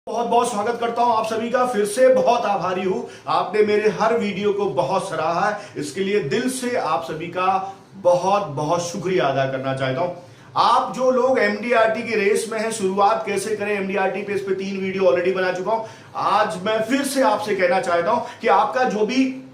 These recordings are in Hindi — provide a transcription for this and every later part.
बहुत बहुत स्वागत करता हूं आप सभी का। फिर से बहुत आभारी हूं, आपने मेरे हर वीडियो को बहुत सराहा है। इसके लिए दिल से आप सभी का बहुत बहुत शुक्रिया अदा करना चाहता हूं। आप जो लोग एमडीआरटी की रेस में हैं, शुरुआत कैसे करें एमडीआरटी पे, इस पे 3 वीडियो ऑलरेडी बना चुका हूं। आज मैं फिर से आपसे कहना चाहता हूं कि आपका जो भी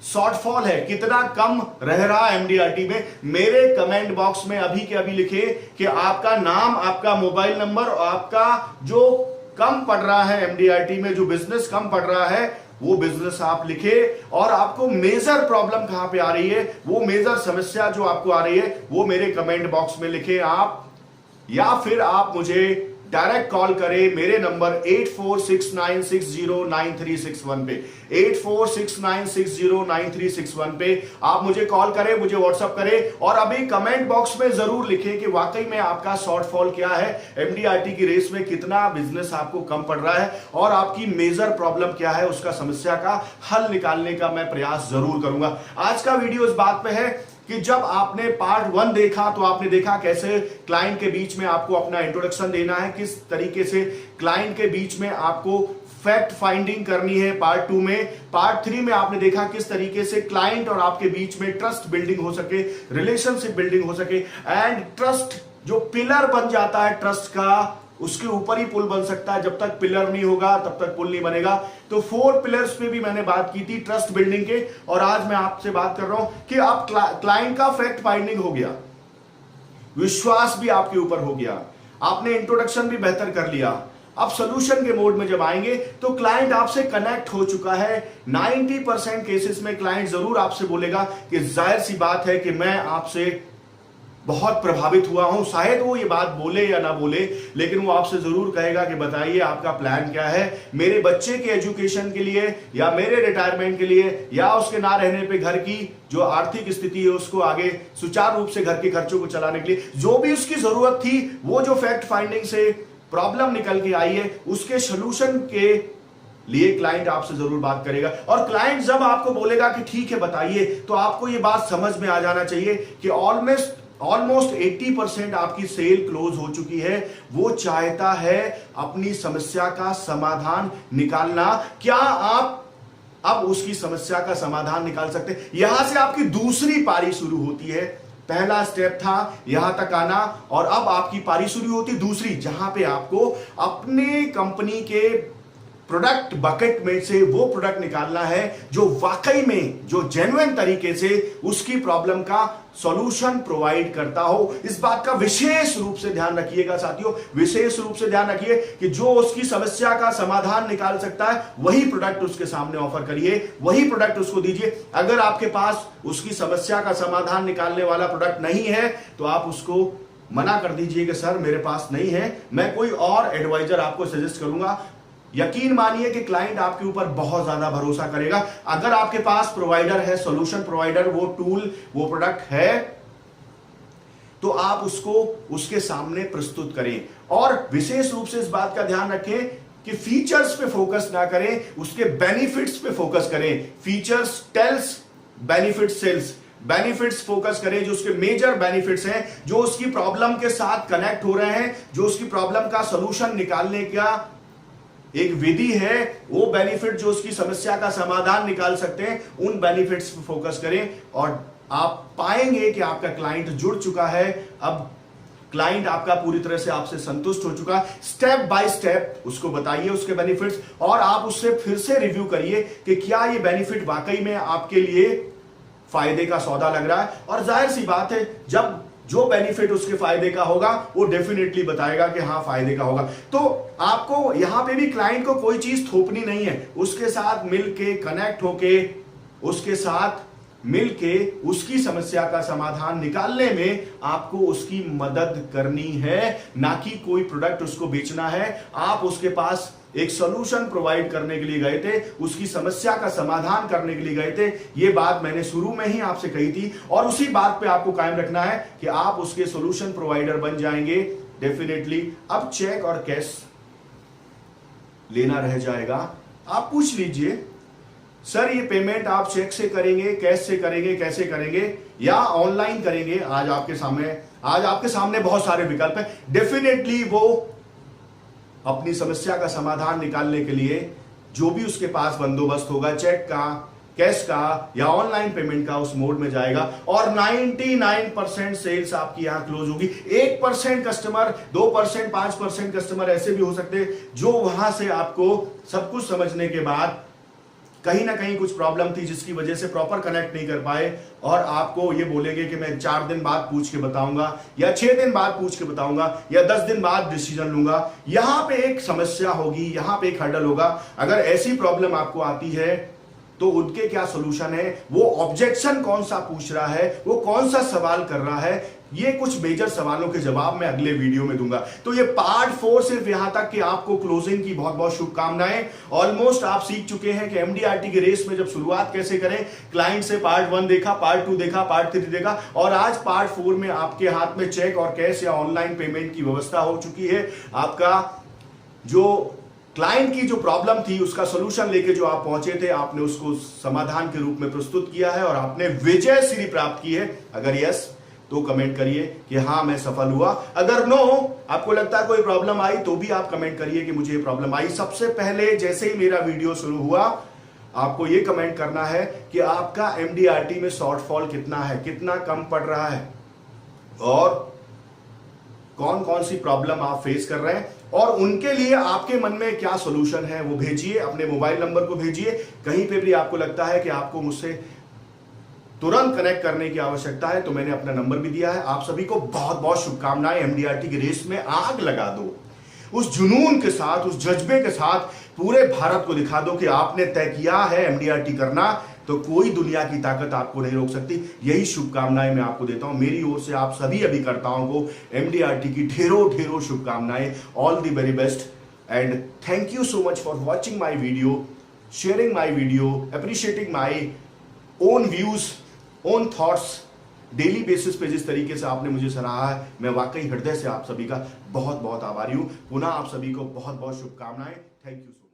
शॉर्टफॉल है, कितना कम रह रहा है एमडीआरटी में, मेरे कमेंट बॉक्स में अभी के अभी लिखे कि आपका नाम, आपका मोबाइल नंबर और आपका जो कम पड़ रहा है एमडीआरटी में, जो बिजनेस कम पड़ रहा है वो बिजनेस आप लिखे, और आपको मेजर प्रॉब्लम कहां पे आ रही है, वो मेजर समस्या जो आपको आ रही है वो मेरे कमेंट बॉक्स में लिखे आप, या फिर आप मुझे डायरेक्ट कॉल करें मेरे नंबर 8469609361 पे, 8469609361 पे आप मुझे कॉल करें, मुझे व्हाट्सएप करें, और अभी कमेंट बॉक्स में जरूर लिखें कि वाकई में आपका शॉर्टफॉल क्या है, एमडीआरटी की रेस में कितना बिजनेस आपको कम पड़ रहा है, और आपकी मेजर प्रॉब्लम क्या है, उसका समस्या का हल निकालने का मैं प्रयास जरूर करूंगा। आज का वीडियो इस बात पे है कि जब आपने पार्ट 1 देखा तो आपने देखा कैसे क्लाइंट के बीच में आपको अपना इंट्रोडक्शन देना है, किस तरीके से क्लाइंट के बीच में आपको फैक्ट फाइंडिंग करनी है। पार्ट 2 में, पार्ट 3 में आपने देखा किस तरीके से क्लाइंट और आपके बीच में ट्रस्ट बिल्डिंग हो सके, रिलेशनशिप बिल्डिंग हो सके, एंड ट्रस्ट जो पिलर बन जाता है ट्रस्ट का, उसके ऊपर ही पुल बन सकता है। जब तक पिलर नहीं होगा तब तक पुल नहीं बनेगा। तो 4 पिलर्स पे भी मैंने बात की थी ट्रस्ट बिल्डिंग के, और आज मैं आपसे बात कर रहा हूं कि आप क्लाइंट का फैक्ट फाइंडिंग हो गया, विश्वास भी आपके ऊपर हो गया, आपने इंट्रोडक्शन भी बेहतर कर लिया। अब सोल्यूशन के मोड में जब आएंगे तो क्लाइंट आपसे कनेक्ट हो चुका है। 90% केसेस में क्लाइंट जरूर आपसे बोलेगा कि जाहिर सी बात है कि मैं आपसे बहुत प्रभावित हुआ हूं। शायद वो ये बात बोले या ना बोले, लेकिन वो आपसे जरूर कहेगा कि बताइए आपका प्लान क्या है, मेरे बच्चे के एजुकेशन के लिए, या मेरे रिटायरमेंट के लिए, या उसके ना रहने पे घर की जो आर्थिक स्थिति है उसको आगे सुचारू रूप से घर के खर्चों को चलाने के लिए जो भी उसकी जरूरत थी, वो जो फैक्ट फाइंडिंग से प्रॉब्लम निकल के आई है, उसके सोल्यूशन के लिए क्लाइंट आपसे जरूर बात करेगा। और क्लाइंट जब आपको बोलेगा कि ठीक है बताइए, तो आपको ये बात समझ में आ जाना चाहिए कि ऑलमोस्ट 80% आपकी सेल क्लोज हो चुकी है। वो चाहता है अपनी समस्या का समाधान निकालना। क्या आप अब उसकी समस्या का समाधान निकाल सकते हैं? यहां से आपकी दूसरी पारी शुरू होती है। पहला स्टेप था यहां तक आना, और अब आपकी पारी शुरू होती दूसरी, जहां पे आपको अपने कंपनी के प्रोडक्ट बकेट में से वो प्रोडक्ट निकालना है जो वाकई में, जो जेन्युइन तरीके से उसकी प्रॉब्लम का सॉल्यूशन प्रोवाइड करता हो। इस बात का विशेष रूप से ध्यान रखिएगा साथियों, विशेष रूप से ध्यान रखिए कि जो उसकी समस्या का समाधान निकाल सकता है वही प्रोडक्ट उसके सामने ऑफर करिए, वही प्रोडक्ट उसको दीजिए। अगर आपके पास उसकी समस्या का समाधान निकालने वाला प्रोडक्ट नहीं है तो आप उसको मना कर दीजिए कि सर मेरे पास नहीं है, मैं कोई और एडवाइजर आपको सजेस्ट करूंगा। यकीन मानिए कि क्लाइंट आपके ऊपर बहुत ज्यादा भरोसा करेगा। अगर आपके पास प्रोवाइडर है, सॉल्यूशन प्रोवाइडर, वो टूल, वो प्रोडक्ट है, तो आप उसको उसके सामने प्रस्तुत करें। और विशेष रूप से इस बात का ध्यान रखें कि फीचर्स पे फोकस ना करें, उसके बेनिफिट्स पे फोकस करें। Features tells, benefit sells. Benefits focus करें, जो उसके मेजर बेनिफिट्स हैं, जो उसकी प्रॉब्लम के साथ कनेक्ट हो रहे हैं, जो उसकी प्रॉब्लम का सॉल्यूशन निकालने का एक विधि है, वो बेनिफिट जो उसकी समस्या का समाधान निकाल सकते हैं, उन बेनिफिट्स पर फोकस करें, और आप पाएंगे कि आपका क्लाइंट जुड़ चुका है। अब क्लाइंट आपका पूरी तरह से आपसे संतुष्ट हो चुका। स्टेप बाय स्टेप उसको बताइए उसके बेनिफिट्स, और आप उससे फिर से रिव्यू करिए कि क्या ये बेनिफिट वाकई में आपके लिए फायदे का सौदा लग रहा है। और जाहिर सी बात है, जब जो बेनिफिट उसके फायदे का होगा वो डेफिनेटली बताएगा कि हाँ फायदे का होगा। तो आपको यहां पे भी क्लाइंट को कोई चीज थोपनी नहीं है, उसके साथ मिलके कनेक्ट होके, उसके साथ मिलके उसकी समस्या का समाधान निकालने में आपको उसकी मदद करनी है, ना कि कोई प्रोडक्ट उसको बेचना है। आप उसके पास एक सॉल्यूशन प्रोवाइड करने के लिए गए थे, उसकी समस्या का समाधान करने के लिए गए थे। ये बात मैंने शुरू में ही आपसे कही थी, और उसी बात पे आपको कायम रखना है कि आप उसके सॉल्यूशन प्रोवाइडर बन जाएंगे डेफिनेटली। अब चेक और कैश लेना रह जाएगा। आप पूछ लीजिए सर ये पेमेंट आप चेक से करेंगे, कैश से करेंगे, कैसे करेंगे, या ऑनलाइन करेंगे? आज आपके सामने बहुत सारे विकल्प हैं। डेफिनेटली वो अपनी समस्या का समाधान निकालने के लिए जो भी उसके पास बंदोबस्त होगा, चेक का, कैश का या ऑनलाइन पेमेंट का, उस मोड में जाएगा और 99% सेल्स आपकी यहां क्लोज होगी। 1% कस्टमर, 2%, 5% कस्टमर ऐसे भी हो सकते हैं जो वहां से आपको सब कुछ समझने के बाद कहीं ना कहीं कुछ प्रॉब्लम थी जिसकी वजह से प्रॉपर कनेक्ट नहीं कर पाए और आपको ये बोलेंगे कि मैं 4 दिन बाद पूछ के बताऊंगा या 6 दिन बाद पूछ के बताऊंगा या 10 दिन बाद डिसीजन लूंगा। यहां पे एक समस्या होगी, यहां पे एक हर्डल होगा। अगर ऐसी प्रॉब्लम आपको आती है तो उनके क्या सोल्यूशन है, वो ऑब्जेक्शन कौन सा पूछ रहा है, वो कौन सा सवाल कर रहा है, ये कुछ मेजर सवालों के जवाब मैं अगले वीडियो में दूंगा। तो ये पार्ट 4 सिर्फ यहां तक कि आपको क्लोजिंग की बहुत बहुत शुभकामनाएं। ऑलमोस्ट आप सीख चुके हैं कि एमडीआरटी की रेस में जब शुरुआत कैसे करें। क्लाइंट से पार्ट 1 देखा, पार्ट 2 देखा, पार्ट 3 देखा और आज पार्ट 4 में आपके हाथ में चेक और कैश या ऑनलाइन पेमेंट की व्यवस्था हो चुकी है। आपका जो क्लाइंट की जो प्रॉब्लम थी उसका सॉल्यूशन लेके जो आप पहुंचे थे, आपने उसको समाधान के रूप में प्रस्तुत किया है और आपने विजय श्री प्राप्त की है। अगर यस तो कमेंट करिए कि हां मैं सफल हुआ। अगर नो, आपको लगता है कोई प्रॉब्लम आई, तो भी आप कमेंट करिए कि मुझे प्रॉब्लम आई। सबसे पहले जैसे ही मेरा वीडियो शुरू हुआ आपको यह कमेंट करना है कि आपका एमडीआरटी में शॉर्टफॉल कितना है, कितना कम पड़ रहा है और कौन कौन सी प्रॉब्लम आप फेस कर रहे हैं और उनके लिए आपके मन में क्या सॉल्यूशन है वो भेजिए। अपने मोबाइल नंबर को भेजिए। कहीं पे भी आपको लगता है कि आपको मुझसे तुरंत कनेक्ट करने की आवश्यकता है तो मैंने अपना नंबर भी दिया है। आप सभी को बहुत बहुत शुभकामनाएं। एमडीआरटी की रेस में आग लगा दो, उस जुनून के साथ, उस जज्बे के साथ पूरे भारत को दिखा दो कि आपने तय किया है एमडीआरटी करना, तो कोई दुनिया की ताकत आपको नहीं रोक सकती। यही शुभकामनाएं मैं आपको देता हूं मेरी ओर से। आप सभी अभिकर्ताओं को एमडीआरटी की ढेरों ढेरों शुभकामनाएं। All the very best and thank you so much for watching my video, sharing my video, appreciating my own views, own thoughts. Daily basis पे जिस तरीके से आपने मुझे सराहा है, मैं वाकई हृदय से आप सभी का बहुत बहुत आभारी हूं। पुनः आप सभी को बहुत बहुत शुभकामनाएं। Thank you.